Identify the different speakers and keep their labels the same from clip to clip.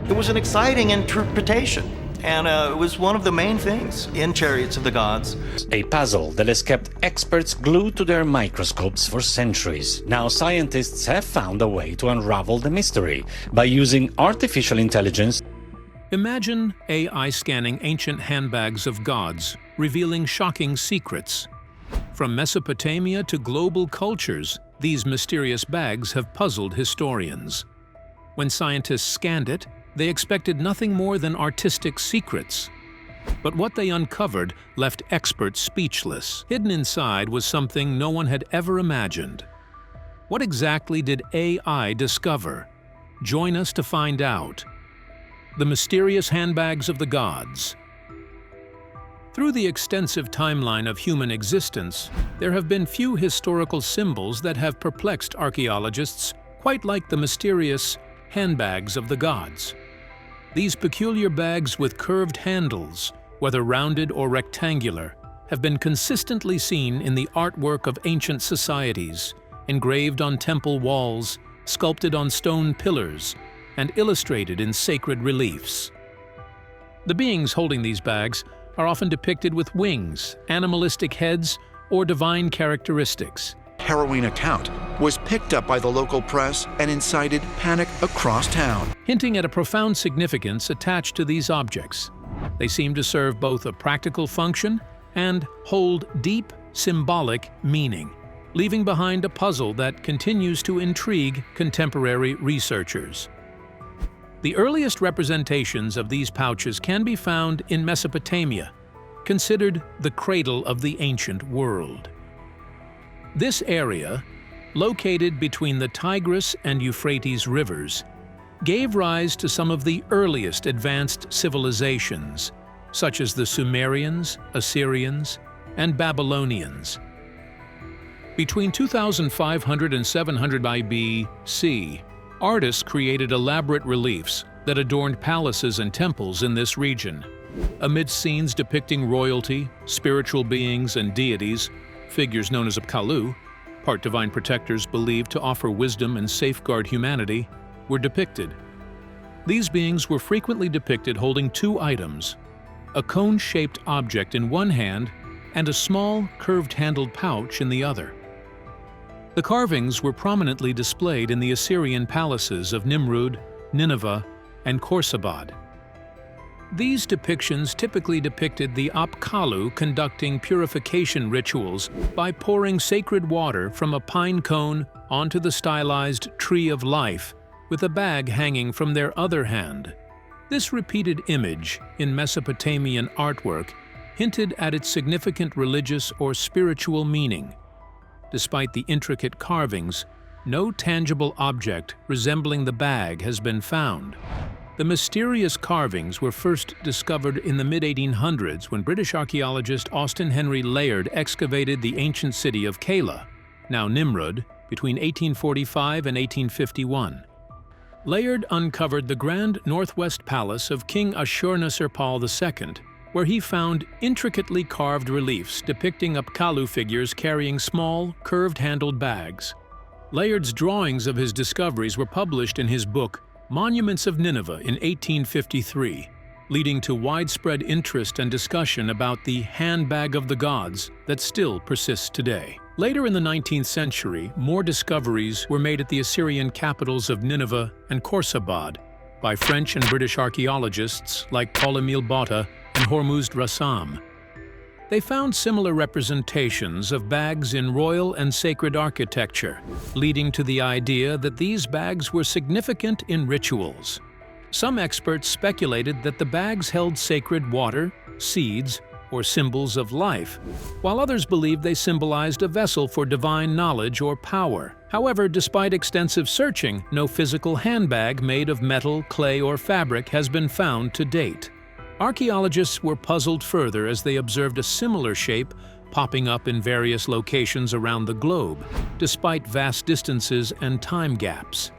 Speaker 1: It was an exciting interpretation, and it was one of the main things in Chariots of the Gods.
Speaker 2: A puzzle that has kept experts glued to their microscopes for centuries. Now scientists have found a way to unravel the mystery by using artificial intelligence.
Speaker 3: Imagine AI scanning ancient handbags of gods, revealing shocking secrets. From Mesopotamia to global cultures, these mysterious bags have puzzled historians. When scientists scanned it, they expected nothing more than artistic secrets. But what they uncovered left experts speechless. Hidden inside was something no one had ever imagined. What exactly did AI discover? Join us to find out. The mysterious handbags of the gods. Through the extensive timeline of human existence, there have been few historical symbols that have perplexed archaeologists quite like the mysterious handbags of the gods. These peculiar bags with curved handles, whether rounded or rectangular, have been consistently seen in the artwork of ancient societies, engraved on temple walls, sculpted on stone pillars, and illustrated in sacred reliefs. The beings holding these bags are often depicted with wings, animalistic heads, or divine characteristics.
Speaker 4: Harrowing account was picked up by the local press and incited panic across town,
Speaker 3: Hinting at a profound significance attached to these objects. They seem to serve both a practical function and hold deep, symbolic meaning, leaving behind a puzzle that continues to intrigue contemporary researchers. The earliest representations of these pouches can be found in Mesopotamia, considered the cradle of the ancient world. This area, located between the Tigris and Euphrates rivers, gave rise to some of the earliest advanced civilizations, such as the Sumerians, Assyrians, and Babylonians. Between 2500 and 700 BC, artists created elaborate reliefs that adorned palaces and temples in this region. Amidst scenes depicting royalty, spiritual beings, and deities, figures known as Apkallu, part divine protectors believed to offer wisdom and safeguard humanity, were depicted. These beings were frequently depicted holding two items, a cone-shaped object in one hand and a small, curved-handled pouch in the other. The carvings were prominently displayed in the Assyrian palaces of Nimrud, Nineveh, and Khorsabad. These depictions typically depicted the Apkallu conducting purification rituals by pouring sacred water from a pine cone onto the stylized tree of life, with a bag hanging from their other hand. This repeated image in Mesopotamian artwork hinted at its significant religious or spiritual meaning. Despite the intricate carvings, no tangible object resembling the bag has been found. The mysterious carvings were first discovered in the mid-1800s when British archaeologist Austen Henry Layard excavated the ancient city of Kala, now Nimrud, between 1845 and 1851. Layard uncovered the grand northwest palace of King Ashurnasirpal II, where he found intricately carved reliefs depicting Apkallu figures carrying small, curved-handled bags. Layard's drawings of his discoveries were published in his book, Monuments of Nineveh, in 1853, leading to widespread interest and discussion about the handbag of the gods that still persists today. Later in the 19th century, more discoveries were made at the Assyrian capitals of Nineveh and Khorsabad by French and British archaeologists like Paul-Émile Botta and Hormuzd Rassam. They found similar representations of bags in royal and sacred architecture, leading to the idea that these bags were significant in rituals. Some experts speculated that the bags held sacred water, seeds, or symbols of life, while others believed they symbolized a vessel for divine knowledge or power. However, despite extensive searching, no physical handbag made of metal, clay, or fabric has been found to date. Archaeologists were puzzled further as they observed a similar shape popping up in various locations around the globe, despite vast distances and time gaps.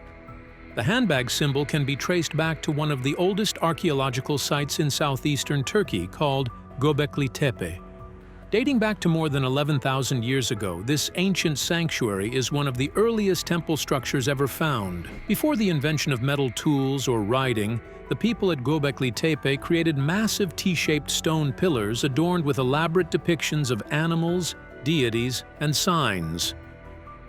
Speaker 3: The handbag symbol can be traced back to one of the oldest archaeological sites in southeastern Turkey called Göbekli Tepe. Dating back to more than 11,000 years ago, this ancient sanctuary is one of the earliest temple structures ever found. Before the invention of metal tools or writing, the people at Göbekli Tepe created massive T-shaped stone pillars adorned with elaborate depictions of animals, deities, and signs.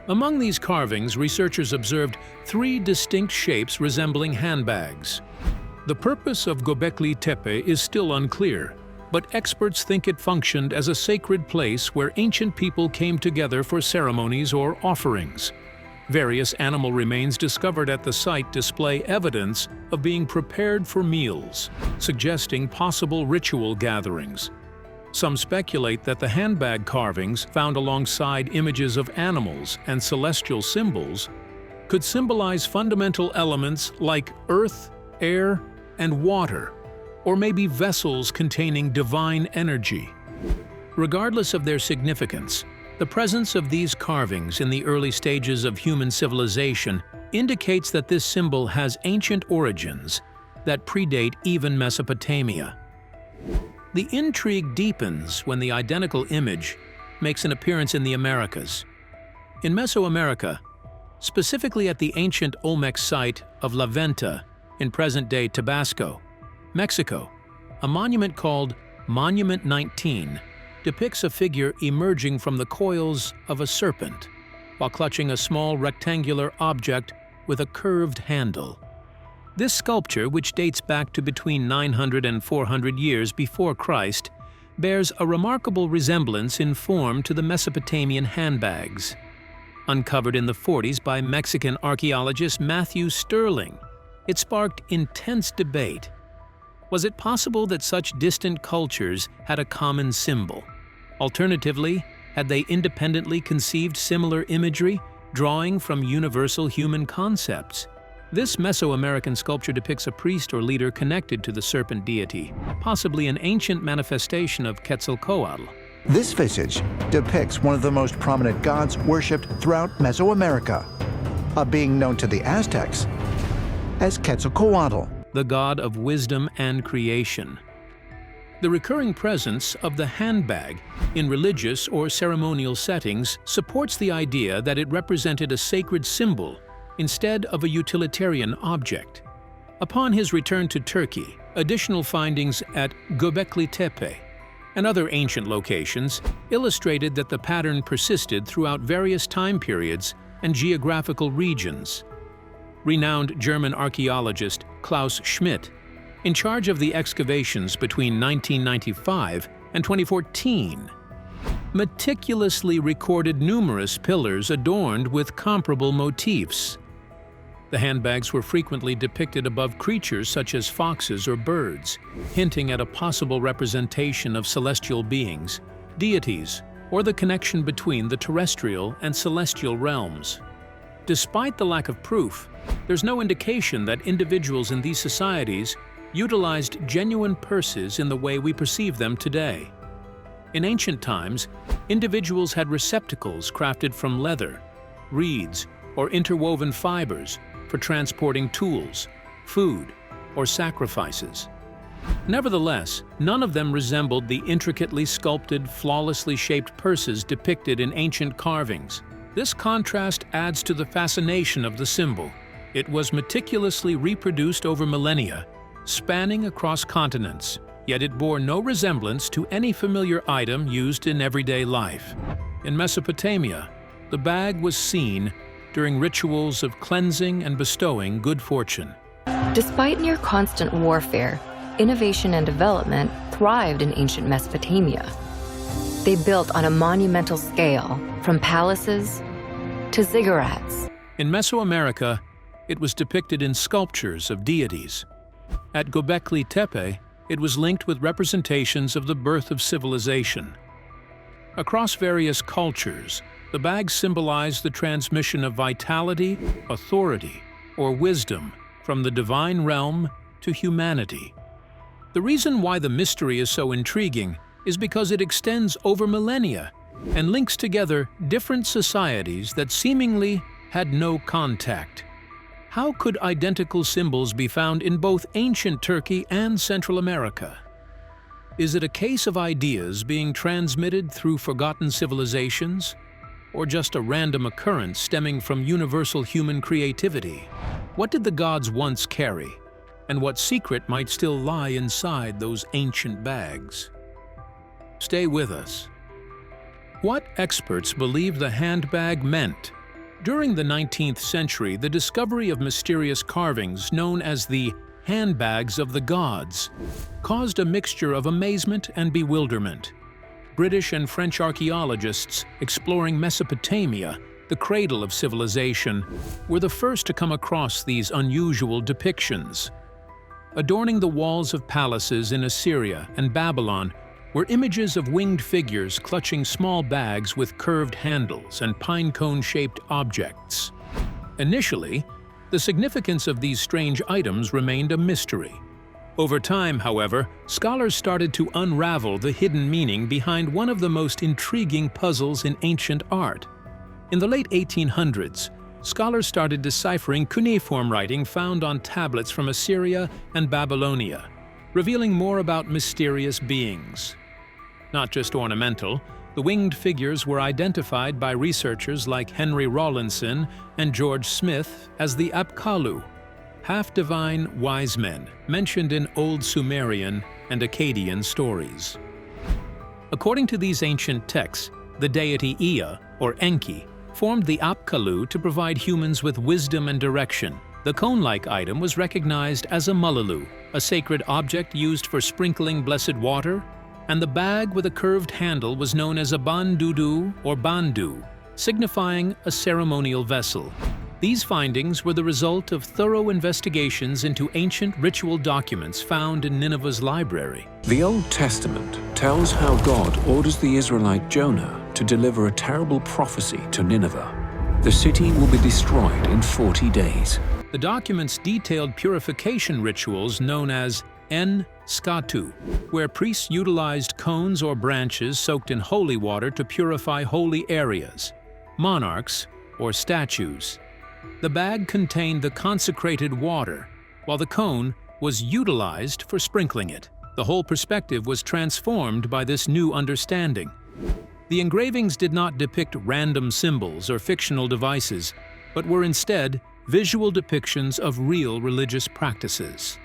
Speaker 3: Among these carvings, researchers observed 3 distinct shapes resembling handbags. The purpose of Göbekli Tepe is still unclear, but experts think it functioned as a sacred place where ancient people came together for ceremonies or offerings. Various animal remains discovered at the site display evidence of being prepared for meals, suggesting possible ritual gatherings. Some speculate that the handbag carvings found alongside images of animals and celestial symbols could symbolize fundamental elements like earth, air, and water, or maybe vessels containing divine energy. Regardless of their significance, the presence of these carvings in the early stages of human civilization indicates that this symbol has ancient origins that predate even Mesopotamia. The intrigue deepens when the identical image makes an appearance in the Americas. In Mesoamerica, specifically at the ancient Olmec site of La Venta in present-day Tabasco, Mexico, a monument called Monument 19 depicts a figure emerging from the coils of a serpent while clutching a small rectangular object with a curved handle. This sculpture, which dates back to between 900 and 400 years before Christ, bears a remarkable resemblance in form to the Mesopotamian handbags. Uncovered in the 40s by Mexican archaeologist Matthew Sterling, it sparked intense debate. Was it possible that such distant cultures had a common symbol? Alternatively, had they independently conceived similar imagery, drawing from universal human concepts? This Mesoamerican sculpture depicts a priest or leader connected to the serpent deity, possibly an ancient manifestation of Quetzalcoatl.
Speaker 4: This visage depicts one of the most prominent gods worshipped throughout Mesoamerica, a being known to the Aztecs as Quetzalcoatl,
Speaker 3: the god of wisdom and creation. The recurring presence of the handbag in religious or ceremonial settings supports the idea that it represented a sacred symbol instead of a utilitarian object. Upon his return to Turkey, additional findings at Göbekli Tepe and other ancient locations illustrated that the pattern persisted throughout various time periods and geographical regions. Renowned German archaeologist Klaus Schmidt, in charge of the excavations between 1995 and 2014, meticulously recorded numerous pillars adorned with comparable motifs. The handbags were frequently depicted above creatures such as foxes or birds, hinting at a possible representation of celestial beings, deities, or the connection between the terrestrial and celestial realms. Despite the lack of proof, there's no indication that individuals in these societies utilized genuine purses in the way we perceive them today. In ancient times, individuals had receptacles crafted from leather, reeds, or interwoven fibers for transporting tools, food, or sacrifices. Nevertheless, none of them resembled the intricately sculpted, flawlessly shaped purses depicted in ancient carvings. This contrast adds to the fascination of the symbol. It was meticulously reproduced over millennia, spanning across continents, yet it bore no resemblance to any familiar item used in everyday life. In Mesopotamia, the bag was seen during rituals of cleansing and bestowing good fortune.
Speaker 5: Despite near constant warfare, innovation and development thrived in ancient Mesopotamia. They built on a monumental scale, from palaces to ziggurats.
Speaker 3: In Mesoamerica, it was depicted in sculptures of deities. At Göbekli Tepe, it was linked with representations of the birth of civilization. Across various cultures, the bags symbolize the transmission of vitality, authority, or wisdom from the divine realm to humanity. The reason why the mystery is so intriguing is because it extends over millennia and links together different societies that seemingly had no contact. How could identical symbols be found in both ancient Turkey and Central America? Is it a case of ideas being transmitted through forgotten civilizations, or just a random occurrence stemming from universal human creativity? What did the gods once carry, and what secret might still lie inside those ancient bags? Stay with us. What experts believed the handbag meant? During the 19th century, the discovery of mysterious carvings known as the handbags of the gods caused a mixture of amazement and bewilderment. British and French archaeologists exploring Mesopotamia, the cradle of civilization, were the first to come across these unusual depictions. Adorning the walls of palaces in Assyria and Babylon were images of winged figures clutching small bags with curved handles and pine cone-shaped objects. Initially, the significance of these strange items remained a mystery. Over time, however, scholars started to unravel the hidden meaning behind one of the most intriguing puzzles in ancient art. In the late 1800s, scholars started deciphering cuneiform writing found on tablets from Assyria and Babylonia, revealing more about mysterious beings. Not just ornamental, the winged figures were identified by researchers like Henry Rawlinson and George Smith as the Apkallu, half-divine wise men mentioned in Old Sumerian and Akkadian stories. According to these ancient texts, the deity Ea, or Enki, formed the Apkallu to provide humans with wisdom and direction. The cone-like item was recognized as a mullalu, a sacred object used for sprinkling blessed water, and the bag with a curved handle was known as a bandudu or bandu, signifying a ceremonial vessel. These findings were the result of thorough investigations into ancient ritual documents found in Nineveh's library.
Speaker 6: The Old Testament tells how God orders the Israelite Jonah to deliver a terrible prophecy to Nineveh. The city will be destroyed in 40 days.
Speaker 3: The documents detailed purification rituals known as skatu, where priests utilized cones or branches soaked in holy water to purify holy areas, monarchs, or statues. The bag contained the consecrated water, while the cone was utilized for sprinkling it. The whole perspective was transformed by this new understanding. The engravings did not depict random symbols or fictional devices, but were instead visual depictions of real religious practices.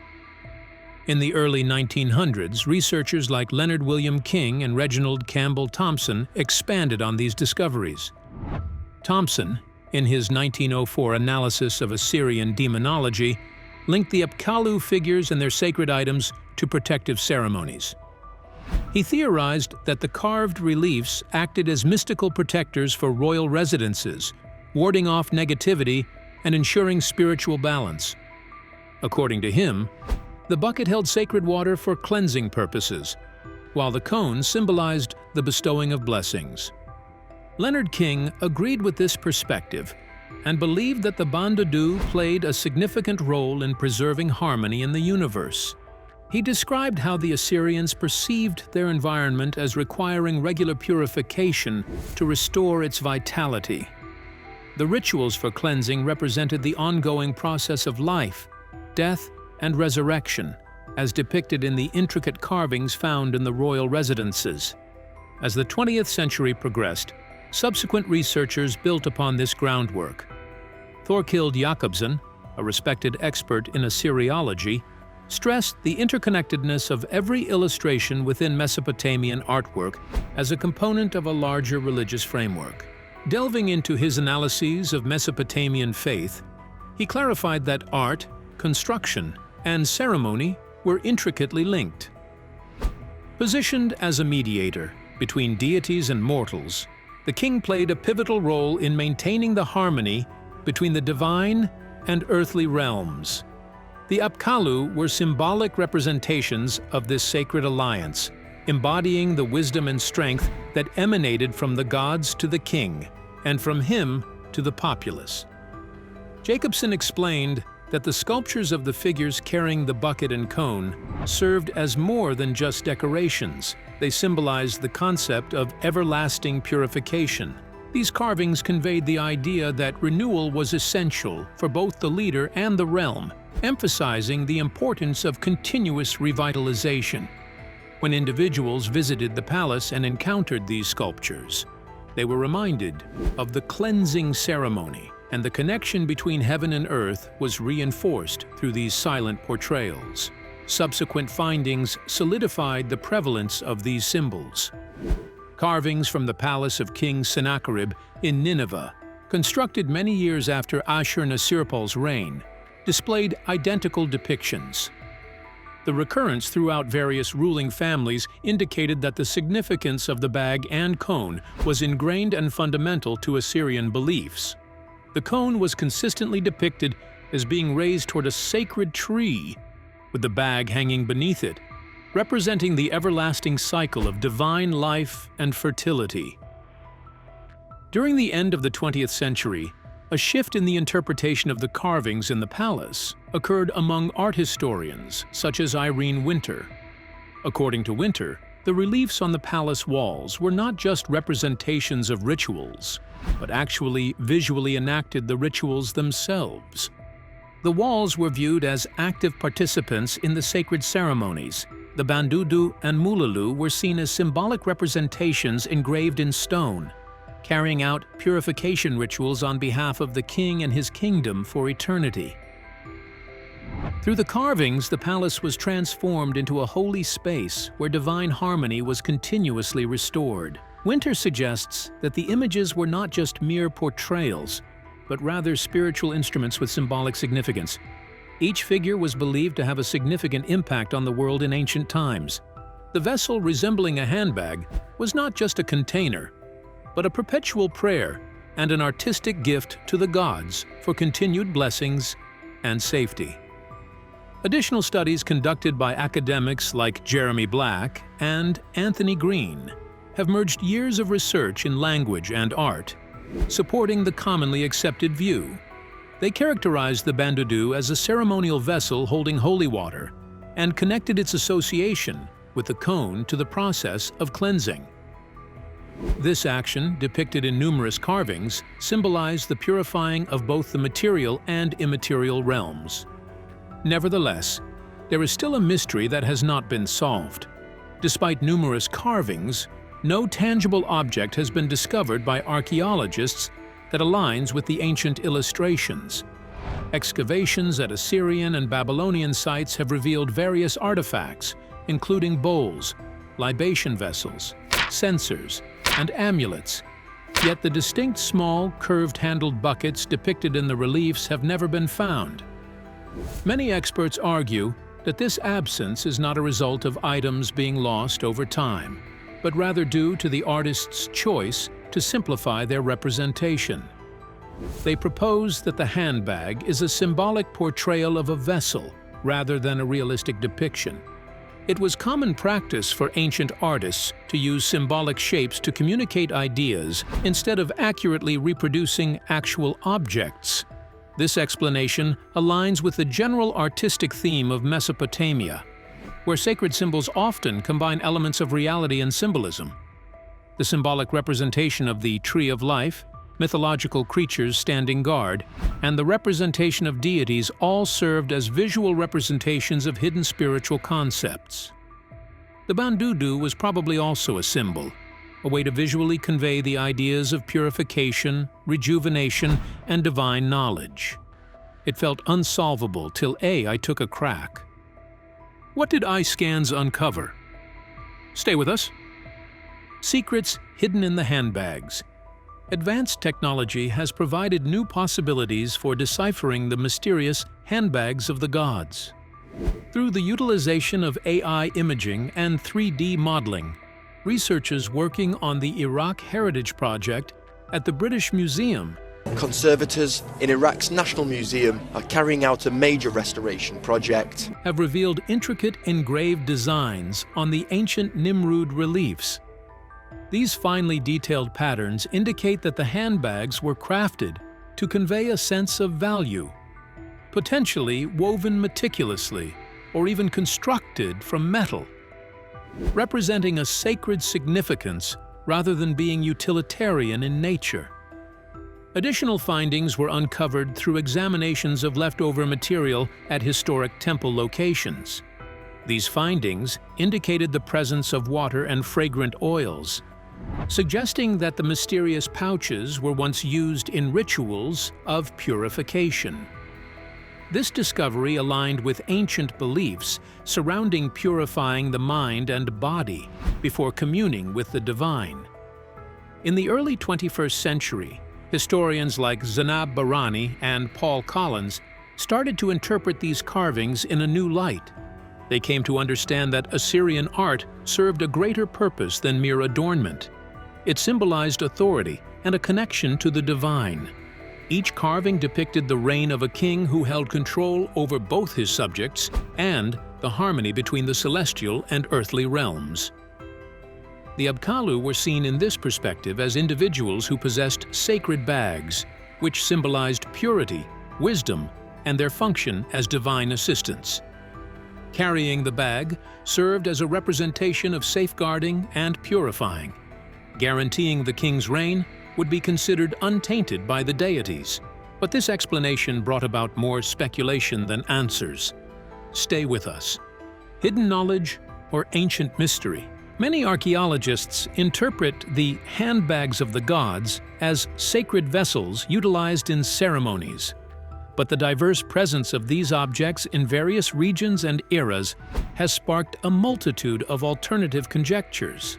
Speaker 3: In the early 1900s, researchers like Leonard William King and Reginald Campbell Thompson expanded on these discoveries. Thompson, in his 1904 analysis of Assyrian demonology, linked the Apkallu figures and their sacred items to protective ceremonies. He theorized that the carved reliefs acted as mystical protectors for royal residences, warding off negativity and ensuring spiritual balance. According to him, the bucket held sacred water for cleansing purposes, while the cone symbolized the bestowing of blessings. Leonard King agreed with this perspective and believed that the bandudu played a significant role in preserving harmony in the universe. He described how the Assyrians perceived their environment as requiring regular purification to restore its vitality. The rituals for cleansing represented the ongoing process of life, death, and resurrection, as depicted in the intricate carvings found in the royal residences. As the 20th century progressed, subsequent researchers built upon this groundwork. Thorkild Jakobsen, a respected expert in Assyriology, stressed the interconnectedness of every illustration within Mesopotamian artwork as a component of a larger religious framework. Delving into his analyses of Mesopotamian faith, he clarified that art, construction, and ceremony were intricately linked. Positioned as a mediator between deities and mortals, the king played a pivotal role in maintaining the harmony between the divine and earthly realms. The Apkallu were symbolic representations of this sacred alliance, embodying the wisdom and strength that emanated from the gods to the king, and from him to the populace. Jacobsen explained that the sculptures of the figures carrying the bucket and cone served as more than just decorations. They symbolized the concept of everlasting purification. These carvings conveyed the idea that renewal was essential for both the leader and the realm, emphasizing the importance of continuous revitalization. When individuals visited the palace and encountered these sculptures, they were reminded of the cleansing ceremony, and the connection between heaven and earth was reinforced through these silent portrayals. Subsequent findings solidified the prevalence of these symbols. Carvings from the palace of King Sennacherib in Nineveh, constructed many years after Ashur-Nasirpal's reign, displayed identical depictions. The recurrence throughout various ruling families indicated that the significance of the bag and cone was ingrained and fundamental to Assyrian beliefs. The cone was consistently depicted as being raised toward a sacred tree, with the bag hanging beneath it, representing the everlasting cycle of divine life and fertility. During the end of the 20th century, a shift in the interpretation of the carvings in the palace occurred among art historians such as Irene Winter. According to Winter, the reliefs on the palace walls were not just representations of rituals, but actually visually enacted the rituals themselves. The walls were viewed as active participants in the sacred ceremonies. The bandudu and mululu were seen as symbolic representations engraved in stone, carrying out purification rituals on behalf of the king and his kingdom for eternity. Through the carvings, the palace was transformed into a holy space where divine harmony was continuously restored. Winter suggests that the images were not just mere portrayals, but rather spiritual instruments with symbolic significance. Each figure was believed to have a significant impact on the world in ancient times. The vessel, resembling a handbag, was not just a container, but a perpetual prayer and an artistic gift to the gods for continued blessings and safety. Additional studies conducted by academics like Jeremy Black and Anthony Green have merged years of research in language and art, supporting the commonly accepted view. They characterized the bandudu as a ceremonial vessel holding holy water and connected its association with the cone to the process of cleansing. This action, depicted in numerous carvings, symbolized the purifying of both the material and immaterial realms. Nevertheless, there is still a mystery that has not been solved. Despite numerous carvings, no tangible object has been discovered by archaeologists that aligns with the ancient illustrations. Excavations at Assyrian and Babylonian sites have revealed various artifacts, including bowls, libation vessels, censers, and amulets, yet the distinct small, curved-handled buckets depicted in the reliefs have never been found. Many experts argue that this absence is not a result of items being lost over time, but rather due to the artist's choice to simplify their representation. They propose that the handbag is a symbolic portrayal of a vessel rather than a realistic depiction. It was common practice for ancient artists to use symbolic shapes to communicate ideas instead of accurately reproducing actual objects. This explanation aligns with the general artistic theme of Mesopotamia, where sacred symbols often combine elements of reality and symbolism. The symbolic representation of the Tree of Life, mythological creatures standing guard, and the representation of deities all served as visual representations of hidden spiritual concepts. The bandudu was probably also a symbol, a way to visually convey the ideas of purification, rejuvenation, and divine knowledge. It felt unsolvable till I took a crack. What did eye scans uncover? Stay with us. Secrets hidden in the handbags. Advanced technology has provided new possibilities for deciphering the mysterious handbags of the gods. Through the utilization of AI imaging and 3D modeling, researchers working on the Iraq Heritage Project at the British Museum
Speaker 7: Conservators in Iraq's National Museum are carrying out a major restoration project.
Speaker 3: have revealed intricate engraved designs on the ancient Nimrud reliefs. These finely detailed patterns indicate that the handbags were crafted to convey a sense of value, potentially woven meticulously or even constructed from metal, representing a sacred significance rather than being utilitarian in nature. Additional findings were uncovered through examinations of leftover material at historic temple locations. These findings indicated the presence of water and fragrant oils, suggesting that the mysterious pouches were once used in rituals of purification. This discovery aligned with ancient beliefs surrounding purifying the mind and body before communing with the divine. In the early 21st century, historians like Zainab Bahrani and Paul Collins started to interpret these carvings in a new light. They came to understand that Assyrian art served a greater purpose than mere adornment. It symbolized authority and a connection to the divine. Each carving depicted the reign of a king who held control over both his subjects and the harmony between the celestial and earthly realms. The Abkalu were seen in this perspective as individuals who possessed sacred bags, which symbolized purity, wisdom, and their function as divine assistants. Carrying the bag served as a representation of safeguarding and purifying. Guaranteeing the king's reign would be considered untainted by the deities, but this explanation brought about more speculation than answers. Stay with us. Hidden knowledge or ancient mystery? Many archaeologists interpret the handbags of the gods as sacred vessels utilized in ceremonies. But the diverse presence of these objects in various regions and eras has sparked a multitude of alternative conjectures.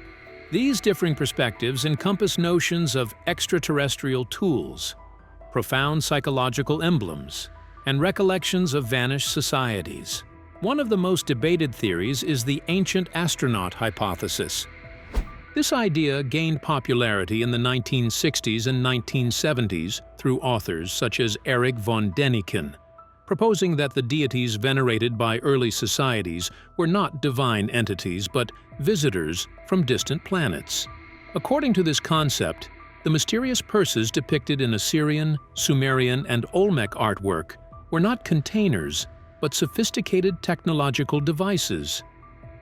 Speaker 3: These differing perspectives encompass notions of extraterrestrial tools, profound psychological emblems, and recollections of vanished societies. One of the most debated theories is the ancient astronaut hypothesis. This idea gained popularity in the 1960s and 1970s through authors such as Erich von Däniken, proposing that the deities venerated by early societies were not divine entities but visitors from distant planets. According to this concept, the mysterious purses depicted in Assyrian, Sumerian, and Olmec artwork were not containers but sophisticated technological devices.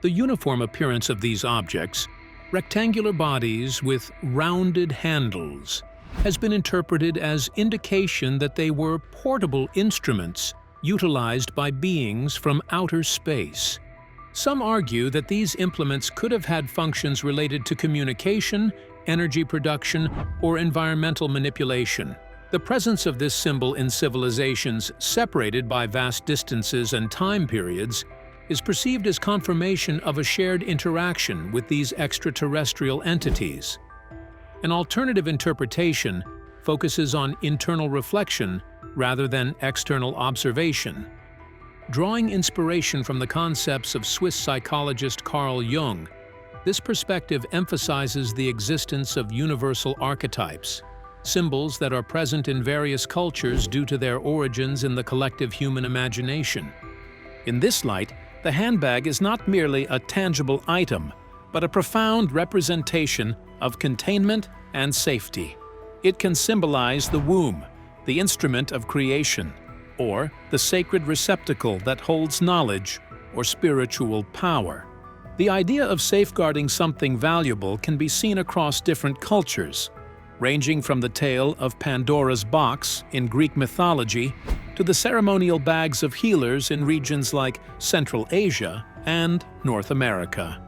Speaker 3: The uniform appearance of these objects, rectangular bodies with rounded handles, has been interpreted as indication that they were portable instruments utilized by beings from outer space. Some argue that these implements could have had functions related to communication, energy production, or environmental manipulation. The presence of this symbol in civilizations separated by vast distances and time periods is perceived as confirmation of a shared interaction with these extraterrestrial entities. An alternative interpretation focuses on internal reflection rather than external observation. Drawing inspiration from the concepts of Swiss psychologist Carl Jung, this perspective emphasizes the existence of universal archetypes, symbols that are present in various cultures due to their origins in the collective human imagination. In this light, the handbag is not merely a tangible item, but a profound representation of containment and safety. It can symbolize the womb, the instrument of creation, or the sacred receptacle that holds knowledge or spiritual power. The idea of safeguarding something valuable can be seen across different cultures, ranging from the tale of Pandora's box in Greek mythology to the ceremonial bags of healers in regions like Central Asia and North America.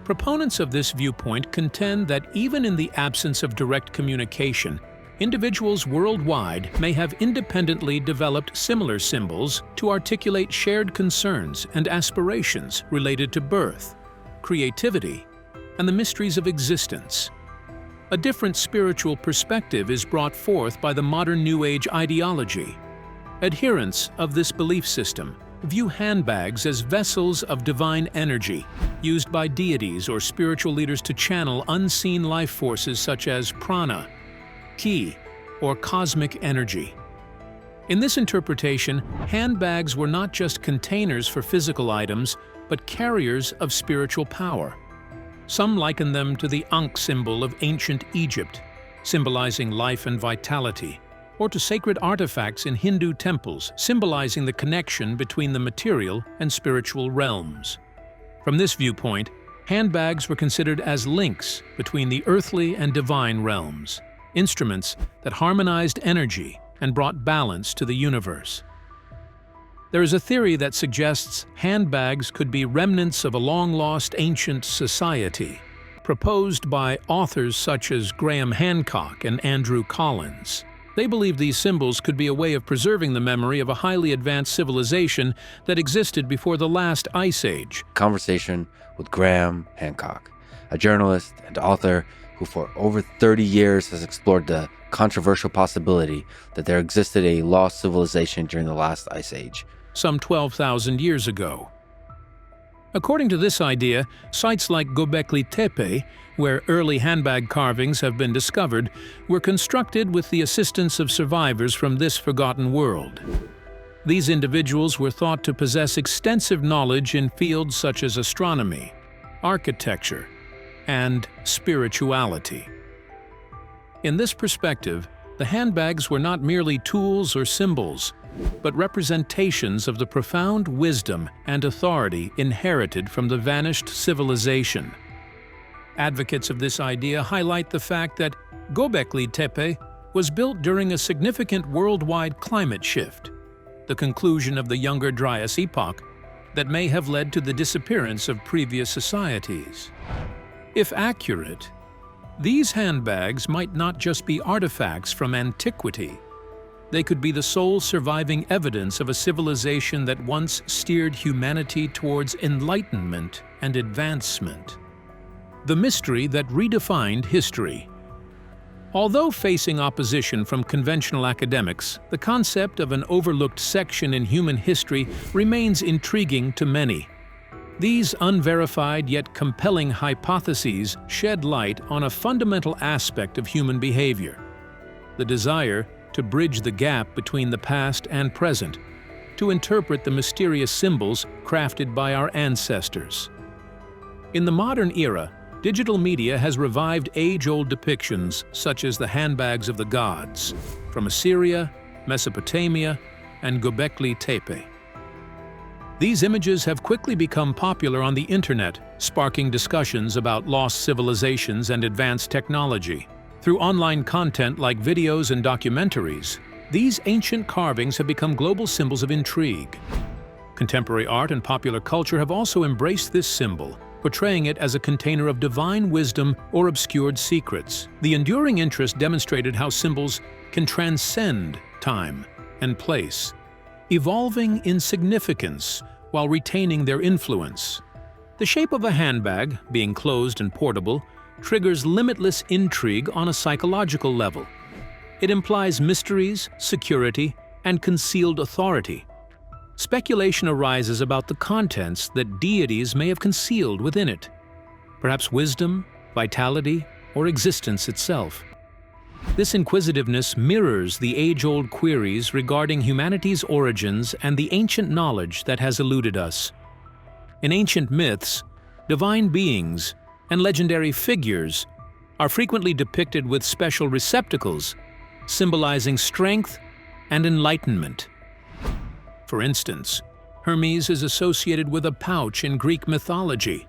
Speaker 3: Proponents of this viewpoint contend that even in the absence of direct communication, individuals worldwide may have independently developed similar symbols to articulate shared concerns and aspirations related to birth, creativity, and the mysteries of existence. A different spiritual perspective is brought forth by the modern New Age ideology. Adherents of this belief system view handbags as vessels of divine energy, used by deities or spiritual leaders to channel unseen life forces such as prana, ki, or cosmic energy. In this interpretation, handbags were not just containers for physical items, but carriers of spiritual power. Some liken them to the Ankh symbol of ancient Egypt, symbolizing life and vitality, or to sacred artifacts in Hindu temples, symbolizing the connection between the material and spiritual realms. From this viewpoint, handbags were considered as links between the earthly and divine realms, instruments that harmonized energy and brought balance to the universe. There is a theory that suggests handbags could be remnants of a long-lost ancient society, proposed by authors such as Graham Hancock and Andrew Collins. They believe these symbols could be a way of preserving the memory of a highly advanced civilization that existed before the last ice age.
Speaker 8: Conversation with Graham Hancock, a journalist and author who for over 30 years has explored the controversial possibility that there existed a lost civilization during the last ice age,
Speaker 3: some 12,000 years ago. According to this idea, sites like Göbekli Tepe, where early handbag carvings have been discovered, were constructed with the assistance of survivors from this forgotten world. These individuals were thought to possess extensive knowledge in fields such as astronomy, architecture, and spirituality. In this perspective, the handbags were not merely tools or symbols, but representations of the profound wisdom and authority inherited from the vanished civilization. Advocates of this idea highlight the fact that Göbekli Tepe was built during a significant worldwide climate shift, the conclusion of the Younger Dryas epoch that may have led to the disappearance of previous societies. If accurate, these handbags might not just be artifacts from antiquity. They could be the sole surviving evidence of a civilization that once steered humanity towards enlightenment and advancement. The mystery that redefined history. Although facing opposition from conventional academics, the concept of an overlooked section in human history remains intriguing to many. These unverified yet compelling hypotheses shed light on a fundamental aspect of human behavior: the desire to bridge the gap between the past and present, to interpret the mysterious symbols crafted by our ancestors. In the modern era, digital media has revived age-old depictions such as the handbags of the gods from Assyria, Mesopotamia, and Göbekli Tepe. These images have quickly become popular on the internet, sparking discussions about lost civilizations and advanced technology. Through online content like videos and documentaries, these ancient carvings have become global symbols of intrigue. Contemporary art and popular culture have also embraced this symbol, portraying it as a container of divine wisdom or obscured secrets. The enduring interest demonstrated how symbols can transcend time and place, evolving in significance while retaining their influence. The shape of a handbag, being closed and portable, triggers limitless intrigue on a psychological level. It implies mysteries, security, and concealed authority. Speculation arises about the contents that deities may have concealed within it, perhaps wisdom, vitality, or existence itself. This inquisitiveness mirrors the age-old queries regarding humanity's origins and the ancient knowledge that has eluded us. In ancient myths, divine beings and legendary figures are frequently depicted with special receptacles, symbolizing strength and enlightenment. For instance, Hermes is associated with a pouch in Greek mythology,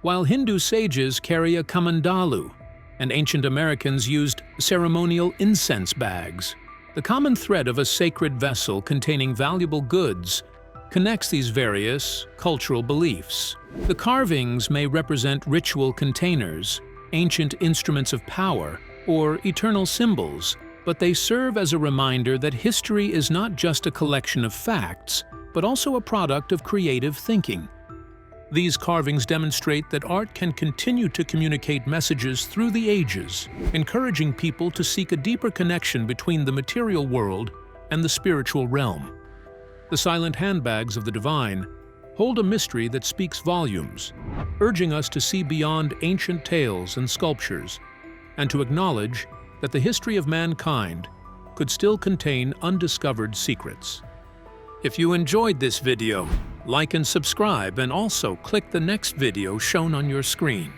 Speaker 3: while Hindu sages carry a kamandalu, and ancient Americans used ceremonial incense bags. The common thread of a sacred vessel containing valuable goods connects these various cultural beliefs. The carvings may represent ritual containers, ancient instruments of power, or eternal symbols, but they serve as a reminder that history is not just a collection of facts, but also a product of creative thinking. These carvings demonstrate that art can continue to communicate messages through the ages, encouraging people to seek a deeper connection between the material world and the spiritual realm. The silent handbags of the divine hold a mystery that speaks volumes, urging us to see beyond ancient tales and sculptures, and to acknowledge that the history of mankind could still contain undiscovered secrets. If you enjoyed this video, like and subscribe, and also click the next video shown on your screen.